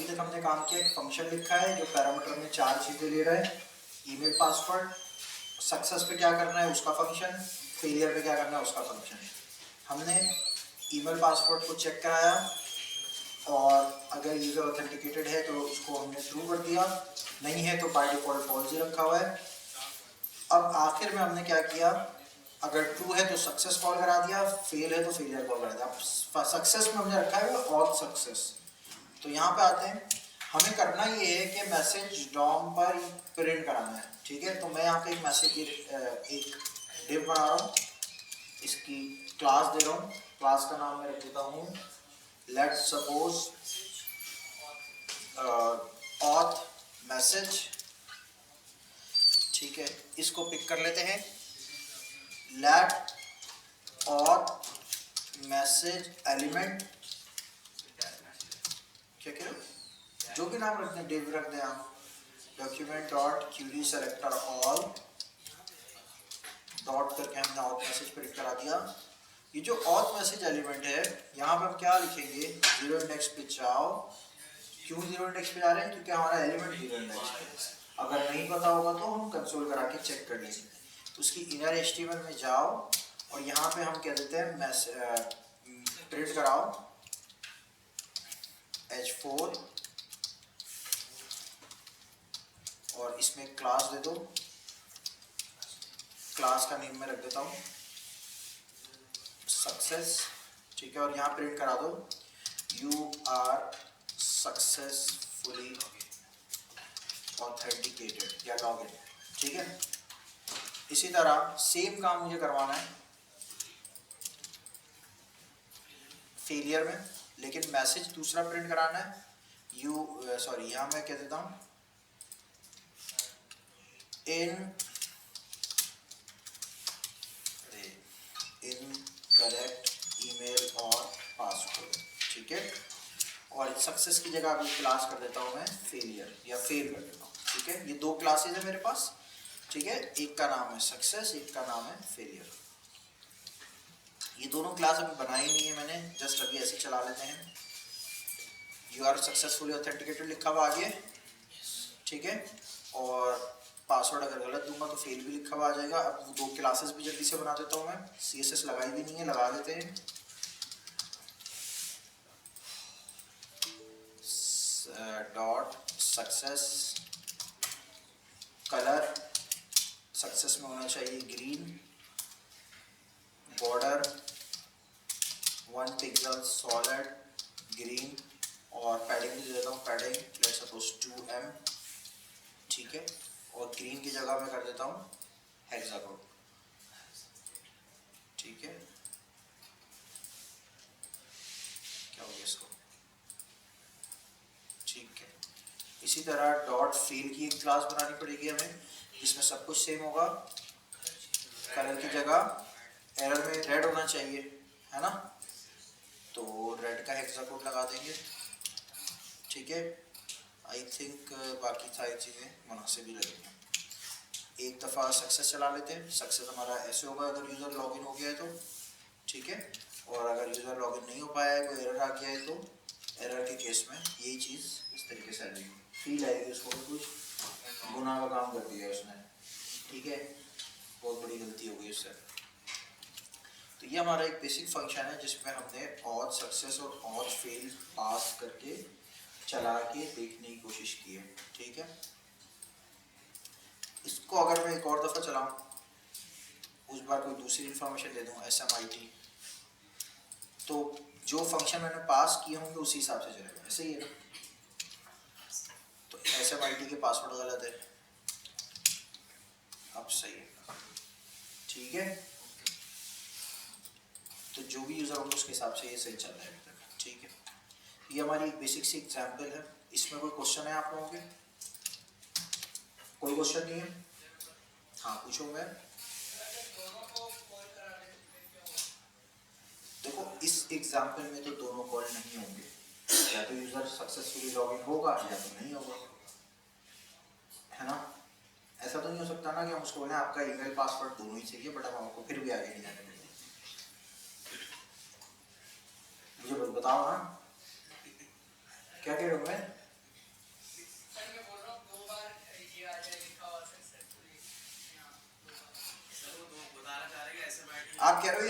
अभी तक हमने काम किया, एक फंक्शन लिखा है जो पैरामीटर में 4 चीज़ें ले रहा है, ईमेल पासवर्ड, सक्सेस पे क्या करना है उसका फंक्शन, फेलियर पे क्या करना है उसका फंक्शन। हमने ईमेल पासवर्ड को चेक कराया और अगर यूज़र ऑथेंटिकेटेड है तो उसको हमने ट्रू कर दिया, नहीं है तो बाय डिफॉल्ट फॉल्स ही रखा हुआ है। अब आखिर में हमने क्या किया, अगर ट्रू है तो सक्सेस कॉल करा दिया, फेल है तो फेलियर कॉल करा दिया। अब सक्सेस में हमने रखा है ऑल सक्सेस। तो यहाँ पे आते हैं, हमें करना ये है कि मैसेज डॉम पर प्रिंट कराना है, ठीक है। तो मैं यहाँ पे एक मैसेज एक डिव बना रहा हूँ, इसकी क्लास दे रहा हूँ, क्लास का नाम मैं रख देता हूँ लेट्स सपोज ऑथ मैसेज, ठीक है। इसको पिक कर लेते हैं, लेट ऑथ मैसेज एलिमेंट, क्या कह रहे हो, जो भी नाम रखते हैं, डिव रख दें आप, document dot Curie selector all dot करके हमने ऑथ मैसेज प्रिंट करा दिया। ये जो ऑथ मैसेज एलिमेंट है, यहाँ पे हम क्या लिखेंगे, जीरो इंडेक्स पे जाओ। क्यों जीरो इंडेक्स पे जा रहे हैं, क्योंकि हमारा एलिमेंट जीरो इंडेक्स पे है। अगर नहीं पता होगा तो हम कंसोल करा के चेक कर लेंगे। तो उसकी इनर एचटीएमएल में जाओ और यहाँ पे हम कह देते हैं प्रिंट कराओ h4 और इसमें क्लास दे दो, क्लास का नेम में रख देता हूँ सक्सेस, ठीक है। और यहाँ प्रिंट करा दो यू आर सक्सेसफुली ऑथेंटिकेटेड या लॉगिन, ठीक है। इसी तरह सेम काम मुझे करवाना है फेलियर में, लेकिन मैसेज दूसरा प्रिंट कराना है। यहाँ मैं कह देता हूँ इनकरेक्ट ईमेल और पासवर्ड, ठीक है। और सक्सेस की जगह अभी क्लास कर देता हूँ मैं फेलियर या फेल कर देता हूँ, ठीक है। ये दो क्लासेज है मेरे पास, ठीक है। एक का नाम है सक्सेस, एक का नाम है फेलियर। ये दोनों क्लास अभी बनाई नहीं है मैंने, जस्ट अभी ऐसे चला लेते हैं। यू आर सक्सेसफुली ऑथेंटिकेटेड लिखा हुआ आगे, ठीक है। और पासवर्ड अगर गलत दूंगा तो फेल भी लिखा हुआ आ जाएगा। अब वो दो क्लासेस भी जल्दी से बना देता हूँ मैं, CSS लगाई भी नहीं है, लगा देते हैं। डॉट सक्सेस, कलर सक्सेस में होना चाहिए green, border 1 pixel solid green, और पैडिंग भी दे देता हूँ, पैडिंग लेट्स सपोज 2M, ठीक है। और ग्रीन की जगह मैं कर देता हूँ हेक्सागोन, ठीक है। क्या हो गया इसको, ठीक है। इसी तरह डॉट फेल की एक क्लास बनानी पड़ेगी हमें, जिसमें सब कुछ सेम होगा। कलर की जगह एरर में रेड होना चाहिए, है ना, तो रेड का हेक्साकोड लगा देंगे, ठीक है। आई थिंक बाकी सारी चीज़ें मुनासिब ही लगेंगी। एक दफ़ा सक्सेस चला लेते हैं, सक्सेस हमारा ऐसे होगा अगर यूज़र लॉगिन हो गया है तो, ठीक है। और अगर यूज़र लॉगिन नहीं हो पाया है, कोई एरर आ गया है, तो एरर के केस में यही चीज़ इस तरीके से आएगी, फील आएगी उसको कुछ गुनाह का काम कर दिया उसने, ठीक है, बहुत बड़ी गलती हो गई उससे। तो ये हमारा एक बेसिक फंक्शन है जिसमें हमने ऑथ सक्सेस और ऑथ फेल पास करके चला के देखने की कोशिश की है, ठीक है। इसको अगर मैं एक और दफ़ा चलाऊँ, उस बार कोई दूसरी इंफॉर्मेशन दे दूँ SMIT, तो जो फंक्शन मैंने पास किए होंगे उसी हिसाब से चलेगा, ऐसे ही है ना। तो SMIT के पासवर्ड गलत है, अब सही है, ठीक है। तो जो भी यूज़र होंगे उसके हिसाब से ये सही चल रहा है अभी तक, ठीक है। ये हमारी एक बेसिक सी एग्जाम्पल है। इसमें कोई क्वेश्चन है आप लोगों के? कोई क्वेश्चन नहीं है? हाँ पूछो। मैं देखो इस एग्जाम्पल में तो दोनों कॉल नहीं होंगे, या तो यूज़र सक्सेसफुली लॉगिन होगा या तो नहीं होगा, है ना। ऐसा तो नहीं हो सकता ना कि हम उसको बोलें आपका ईमेल पासवर्ड दोनों ही चाहिए बट हम आपको फिर भी आगे नहीं जाने देंगे। मुझे बताओ ना, क्या कह रहे हो मैं?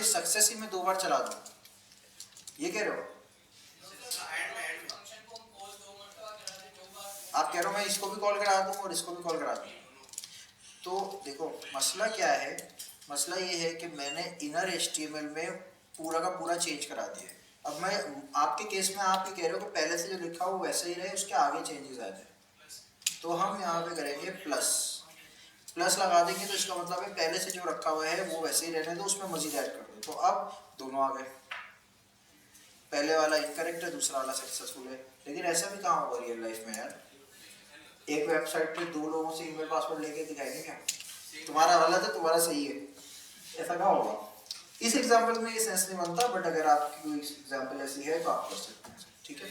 कि सक्सेस ही मैं 2 बार चला दूं, ये कह रहे हो आप? कह रहे हो मैं इसको भी कॉल करा दूं और इसको भी कॉल करा दूं। तो देखो मसला क्या है, मसला ये है कि मैंने इनर HTML में पूरा का पूरा चेंज करा दिया है। अब मैं आपके केस में आप ये कह रहे हो कि पहले से जो लिखा हो वैसे ही रहे, उसके आगे चेंजेस आ जाए, तो हम यहाँ पे करेंगे प्लस लगा देंगे, तो इसका मतलब है पहले से जो रखा हुआ है वो वैसे ही रहने दो, उसमें मजीद ऐड कर दो। तो अब दोनों आ गए, पहले वाला इनकरेक्ट है, दूसरा वाला सक्सेसफुल है। लेकिन ऐसा भी कहाँ होगा रियल लाइफ में यार, एक वेबसाइट पे 2 लोगों से ईमेल पासवर्ड लेके दिखाएंगे क्या तुम्हारा गलत है तुम्हारा सही है, ऐसा कहाँ होगा? इस एग्जांपल में ये सेंस नहीं बनता, बट अगर आपकी कोई एग्जांपल ऐसी है तो आप कर सकते हैं, ठीक है।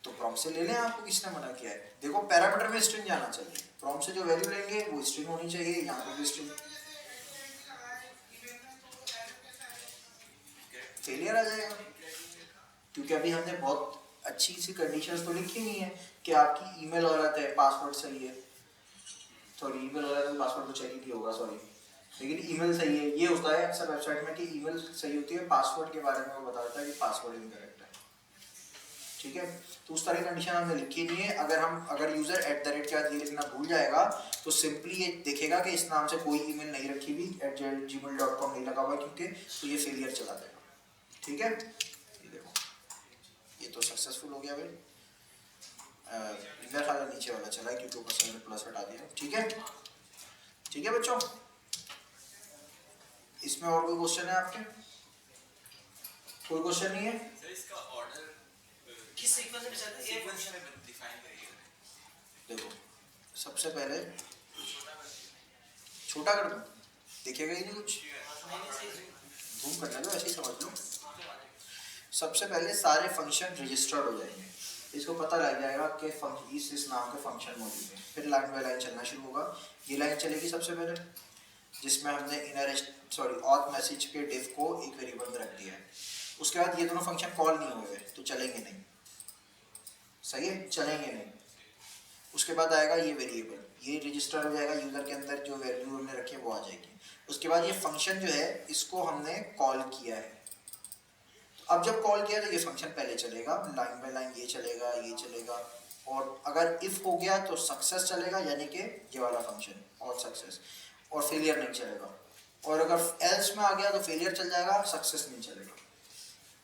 तो प्रॉम्प्ट से ले लें, आपको किसने मना किया है? देखो पैरामीटर में स्ट्रिंग जाना चाहिए, प्रॉम्प्ट से जो वैल्यू लेंगे वो स्ट्रिंग होनी चाहिए, यहाँ पर भी स्ट्रिंग। फेलियर आ जाएगा, क्योंकि अभी हमने बहुत अच्छी सी कंडीशंस तो लिखी नहीं है कि आपकी ईमेल गलत है पासवर्ड सही है, सॉरी ईमेल गलत है पासवर्ड तो चाहिए नहीं होगा, सॉरी, लेकिन ईमेल सही है। ये होता है अक्सर वेबसाइट में कि ईमेल सही होती है, पासवर्ड के बारे में वो बताता है कि पासवर्ड इनकरेक्ट है, ठीक है। तो उस तरह की कंडीशन हमने लिखी नहीं है। अगर यूजर @ के बाद ये लिखना भूल जाएगा तो सिंपली ये देखेगा कि इस नाम से कोई ईमेल नहीं रखी हुई, @gmail.com नहीं लगा हुआ क्योंकि, तो ये फेलियर चला देगा, ठीक है। ये देखो ये तो सक्सेसफुल हो गया भाई, मेरा ख्याल नीचे वाला चला है क्योंकि ऊपर से मैंने प्लस हटा दिया, ठीक है। ठीक है बच्चों, इसमें और कोई क्वेश्चन है आपके? कोई क्वेश्चन नहीं है? सर इसका ऑर्डर किस सीक्वेंस में चलता है, ये फंक्शन में डिफाइन करिए। देखो सबसे पहले छोटा कर दूं, दिखेगा ही नहीं कुछ, जूम कर लो, ऐसे ही समझ लो। सबसे पहले सारे फंक्शन रजिस्टर्ड हो जाएंगे, इसको पता लग जाएगा कि इस नाम के फंक्शन मौजूद है। फिर लाइन बाय लाइन चलना शुरू होगा। ये लाइन चलेगी सबसे पहले, जिसमें हमने ऑथ मैसेज के डिव को एक वेरिएबल में रख दिया है। उसके बाद ये दोनों फंक्शन कॉल नहीं हुए तो चलेंगे नहीं, सही है, चलेंगे नहीं। उसके बाद आएगा ये वेरिएबल, ये रजिस्टर हो जाएगा, यूजर के अंदर जो वैल्यू हमने रखी है वो आ जाएगी। उसके बाद ये फंक्शन जो है इसको हमने कॉल किया है, अब जब कॉल किया तो ये फंक्शन पहले चलेगा, लाइन बाय लाइन ये चलेगा, ये चलेगा, और अगर इफ हो गया तो सक्सेस चलेगा, यानी कि ये वाला फंक्शन और सक्सेस, और फेलियर नहीं चलेगा। और अगर एल्स में आ गया तो फेलियर चल जाएगा, सक्सेस नहीं चलेगा,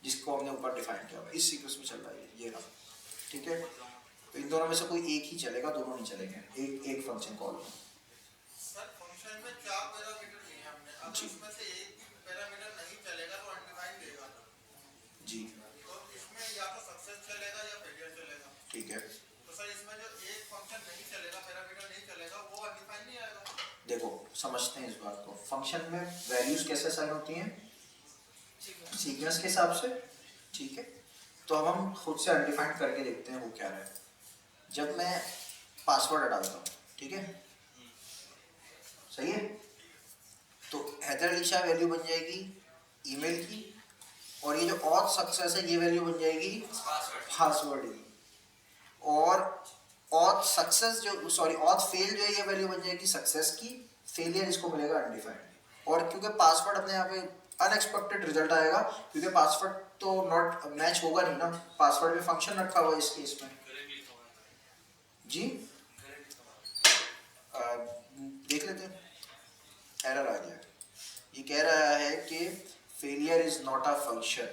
जिसको हमने ऊपर डिफाइन किया हुआ इस सीक्वेंस में चल रहा है ये रहा, ठीक है। तो इन दोनों में से कोई एक ही चलेगा, दोनों नहीं चलेंगे, एक फंक्शन कॉल में। सर फंक्शन में 4 पैरामीटर लिए हमने, अब इसमें से एक भी पैरामीटर नहीं चलेगा तो अनडिफाइंड देगा जी, तो इसमें या तो सक्सेस चलेगा या फेलियर चलेगा, ठीक है। तो सर इसमें जो एक फंक्शन नहीं चलेगा, पैरामीटर नहीं चलेगा, वो अनडिफाइंड नहीं आएगा। देखो समझते हैं इस बात को, फंक्शन में वैल्यूज कैसे असाइन होती हैं, सीक्वेंस के हिसाब से, ठीक है। तो अब हम खुद से अनडिफाइंड करके देखते हैं वो क्या है। जब मैं पासवर्ड डालता हूँ, ठीक है, सही है, तो हैदर अली शाह वैल्यू बन जाएगी ईमेल की, और ये जो ऑथ सक्सेस है ये वैल्यू बन जाएगी पासवर्ड की, और ऑथ सक्सेस ऑथ फेल जो है ये वैल्यू बन जाएगी सक्सेस की, फेलियर इसको मिलेगा अनडिफाइंड। और क्योंकि पासवर्ड अपने यहाँ पे अनएक्सपेक्टेड रिजल्ट आएगा, क्योंकि पासवर्ड तो नॉट मैच होगा नहीं ना, पासवर्ड में फंक्शन रखा हुआ है इस केस में जी। देख लेते हैं, एरर आ गया, ये कह रहा है कि failure is not a function,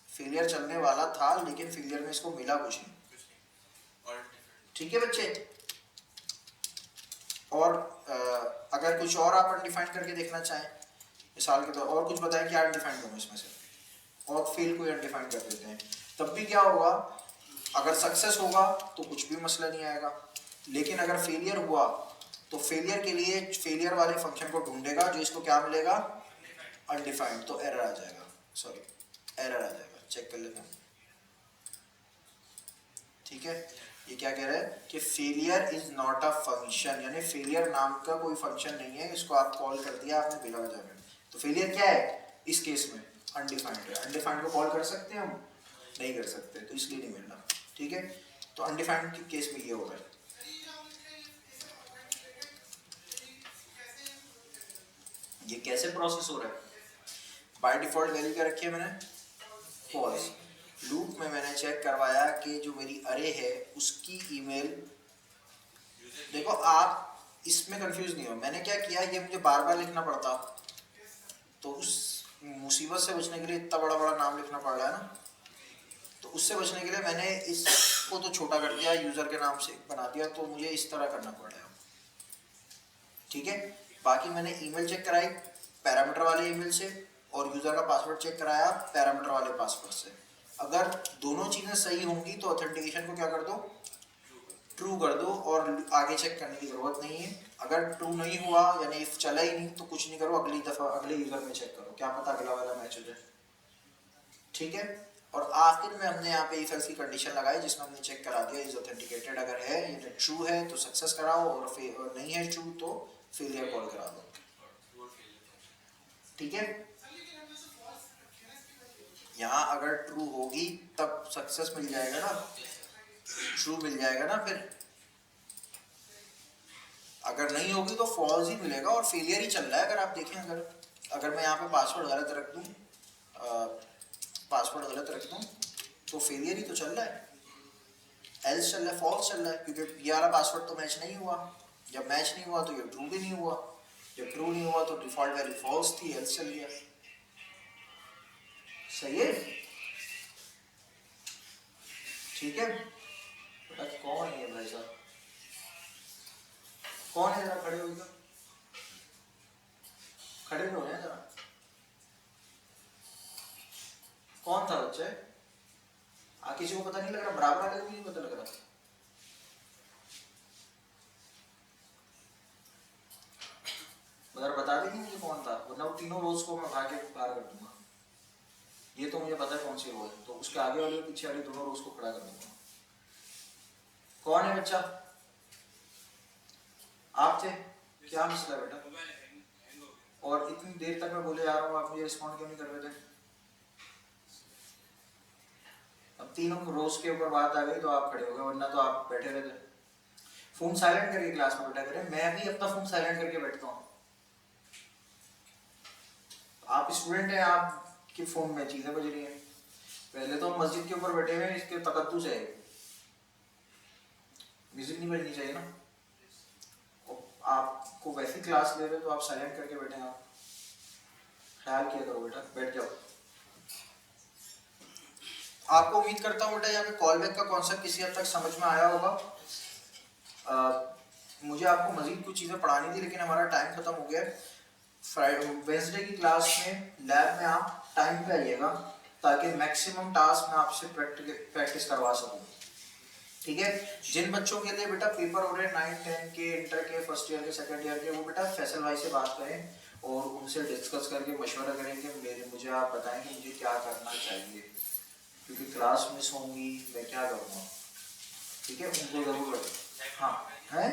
failure चलने वाला था लेकिन फेलियर में इसको मिला कुछ नहीं, ठीक है बच्चे। और अगर कुछ और आप अनडिफाइंड करके देखना चाहें मिसाल के तौर, और कुछ बताएं क्या अनडिफाइंड होगा इसमें से, और फेल को अनडिफाइंड कर देते हैं, तब भी क्या होगा, अगर सक्सेस होगा तो कुछ भी मसला नहीं आएगा, लेकिन अगर फेलियर हुआ तो फेलियर के लिए फेलियर वाले फंक्शन को ढूंढेगा जो इसको क्या मिलेगा, अनडिफाइंड, तो एरर आ जाएगा, एरर आ जाएगा, चेक कर लेते हैं, ठीक है। ये क्या कह रहा है कि failure is not a function, यानी फेलियर नाम का कोई फंक्शन नहीं है, इसको आप कॉल कर दिया आपने बिना वजह में, तो फेलियर क्या है इस केस में, अनडिफाइंड है। अनडिफाइंड को कॉल कर सकते हैं हम, नहीं कर सकते, तो इसलिए नहीं मिलना, ठीक है। तो अनडिफाइंड के केस में ये होगा। ये कैसे प्रोसेस हो रहा है? बाय डिफॉल्ट वैल्यू क्या रखी है मैंने? फॉल्स। लूप में मैंने चेक करवाया कि जो मेरी अरे है उसकी ईमेल, देखो आप इसमें कंफ्यूज नहीं हो, मैंने क्या किया, ये मुझे बार बार लिखना पड़ता, तो उस मुसीबत से बचने के लिए, इतना बड़ा बड़ा नाम लिखना पड़ रहा है ना, तो उससे बचने के लिए मैंने इसको तो छोटा कर दिया, यूज़र के नाम से बना दिया, तो मुझे इस तरह करना पड़ रहा है। ठीक है, बाकी मैंने ईमेल चेक कराई पैरामीटर वाले ईमेल से, और यूज़र का पासवर्ड चेक कराया पैरामीटर वाले पासवर्ड से। अगर दोनों चीज़ें सही होंगी तो ऑथेंटिकेशन को क्या कर दो, ट्रू कर दो, और आगे चेक करने की ज़रूरत नहीं है। अगर ट्रू नहीं हुआ यानी इफ चला ही नहीं तो कुछ नहीं करो, अगली दफ़ा अगले यूज़र में चेक करो, क्या पता अगला वाला मैच हो जाए। ठीक है, और आखिर में हमने यहाँ पे इफ एल्स की कंडीशन लगाई जिसमें हमने चेक करा दिया इज ऑथेंटिकेटेड, अगर है यानी ट्रू है तो सक्सेस कराओ, और नहीं है ट्रू तो फेलियर कॉल करा दो। ठीक है, यहाँ अगर ट्रू होगी तब सक्सेस मिल जाएगा ना, ट्रू मिल जाएगा ना, फिर अगर नहीं होगी तो फॉल्स ही मिलेगा और फेलियर ही चल रहा है। अगर आप देखें, अगर मैं यहाँ पे पासवर्ड गलत रख दूँ, पासवर्ड गलत रख दूँ तो फेलियर ही तो चल रहा है, एल्स चल रहा है, फॉल्स चल रहा है, क्योंकि ये वाला पासवर्ड तो मैच नहीं हुआ। जब मैच नहीं हुआ तो ये ट्रू भी नहीं हुआ, जब ट्रू नहीं हुआ तो डिफॉल्ट वैल्यू फॉल्स थी, एल्स चल गया। सही है, ठीक है। बेटा कौन है भाई साहब, कौन है, जरा खड़े हो इधर, खड़े हो रहे हैं जरा, कौन था बच्चे? किसी को पता नहीं लग रहा, बराबर वाले को भी नहीं पता लग रहा। अगर बता देंगे मुझे कौन था, वरना वो तीनों रोज को मैं उठा के बाहर कर दूंगा। ये तो मुझे पता है कौन सी रो है, तो उसके आगे वाले पीछे वाले दोनों रोज को खड़ा कर दूंगा। कौन है बच्चा? आप थे? क्या मसला है बेटा? और इतनी देर तक मैं बोले जा रहा हूँ, आप मुझे रिस्पॉन्ड क्यों नहीं कर रहे थे? अब तीनों रोज के ऊपर बात आ गई तो आप खड़े हो गए, वरना तो आप बैठे रहते। फोन साइलेंट करके क्लास में बैठा करें, मैं भी अपना फोन साइलेंट करके बैठता हूँ। आप स्टूडेंट हैं, आपके फोन में चीजें बज रही हैं। पहले तो हम मस्जिद के ऊपर बैठे हुए हैं, इसके तकद्दुस है, म्यूजिक नहीं बजनी चाहिए ना। आपको वैसी क्लास ले रहे तो आप साइलेंट करके बैठे हैं, आप ख्याल किया करो बेटा, बैठ जाओ। आपको उम्मीद करता हूँ बेटा यहाँ पे कॉल बैक का कॉन्सेप्ट किसी हद तक समझ में आया होगा। मुझे आपको मजीद कुछ चीज़ें पढ़ानी थी लेकिन हमारा टाइम खत्म हो गया। वेडनेसडे की क्लास में लैब में आप टाइम पे आइएगा ताकि मैक्सिमम टास्क मैं आपसे प्रैक्टिस करवा सकूँ। ठीक है, जिन बच्चों के लिए बेटा पेपर हो रहे हैं 9, 10 के, इंटर के, फर्स्ट ईयर के, सेकंड ईयर के, वो बेटा फैसल भाई से बात करें और उनसे डिस्कस करके मशवरा करें कि मुझे आप बताएं कि मुझे क्या करना चाहिए, क्योंकि क्लास मिस होंगी, मैं क्या करूँगा। ठीक है, उनको ज़रूर करें। हाँ है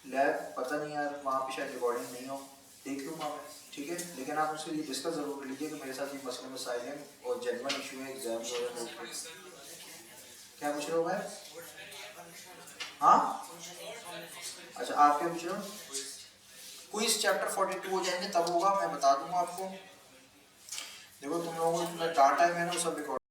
लैब, पता नहीं यार वहाँ पे शायद रिकॉर्डिंग नहीं हो, देख लूँगा मैं। ठीक है, लेकिन आप उसके लिए डिस्कस ज़रूर कर लीजिए कि मेरे साथ ये मसले मसाइल हैं और जेन्युइन इशू है एग्जाम वगैरह। क्या पूछ रहे हो भाई? हाँ अच्छा, आप क्या पूछ रहे हो? क्विज चैप्टर 42 हो जाएंगे तब होगा, मैं बता दूंगा आपको। देखो तुम लोगों को डाटा है मैंने वो सब रिकॉर्ड